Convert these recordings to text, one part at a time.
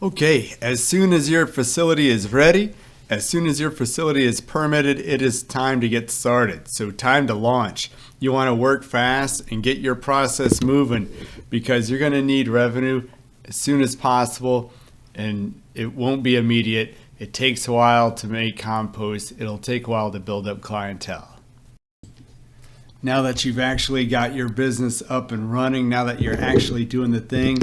Okay, as soon as your facility is ready, as soon as your facility is permitted, it is time to get started. So time to launch. You want to work fast and get your process moving because you're going to need revenue as soon as possible, and it won't be immediate. It takes a while to make compost. It'll take a while to build up clientele. Now that you've actually got your business up and running, now that you're actually doing the thing,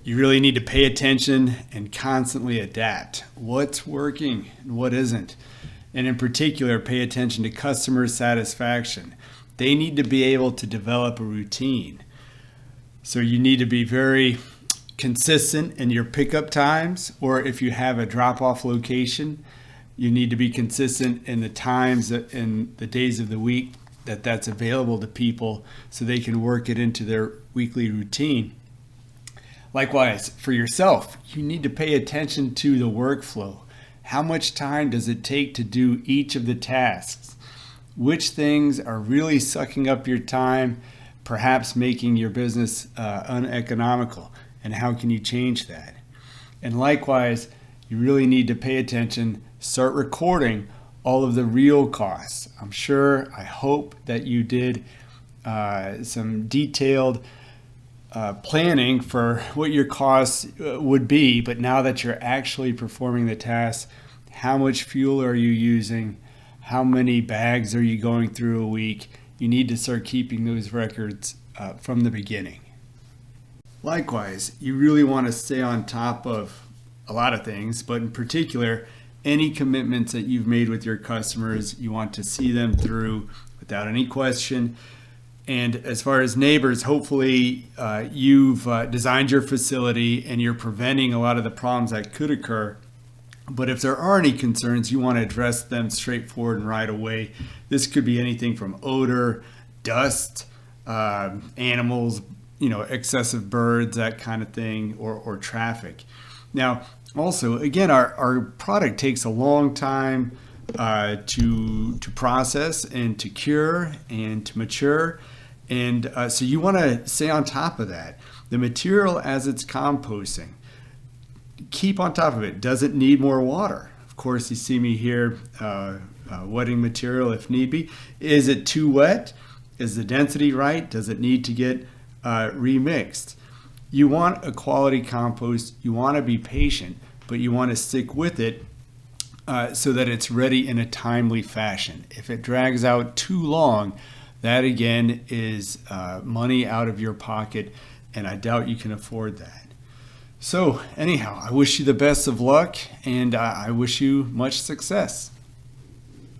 you really need to pay attention and constantly adapt. What's working and what isn't? And in particular, pay attention to customer satisfaction. They need to be able to develop a routine. So you need to be very consistent in your pickup times, or if you have a drop-off location, you need to be consistent in the times and the days of the week that's available to people so they can work it into their weekly routine. Likewise, for yourself, you need to pay attention to the workflow. How much time does it take to do each of the tasks? Which things are really sucking up your time, perhaps making your business uneconomical? And how can you change that? And likewise, you really need to pay attention, start recording all of the real costs. I hope that you did some detailed planning for what your costs would be, but now that you're actually performing the task, how much fuel are you using? How many bags are you going through a week? You need to start keeping those records from the beginning. Likewise, you really want to stay on top of a lot of things, but in particular, any commitments that you've made with your customers, you want to see them through without any question. And as far as neighbors, hopefully you've designed your facility and you're preventing a lot of the problems that could occur. But if there are any concerns, you want to address them straightforward and right away. This could be anything from odor, dust, animals, excessive birds, that kind of thing, or traffic. Now, also, again, our product takes a long time to process and to cure and to mature. And so you want to stay on top of that. The material as it's composting, keep on top of it. Does it need more water? Of course, you see me here wetting material if need be. Is it too wet? Is the density right? Does it need to get remixed? You want a quality compost. You want to be patient, but you want to stick with it so that it's ready in a timely fashion. If it drags out too long, that again is money out of your pocket, and I doubt you can afford that. So anyhow, I wish you the best of luck, and I wish you much success.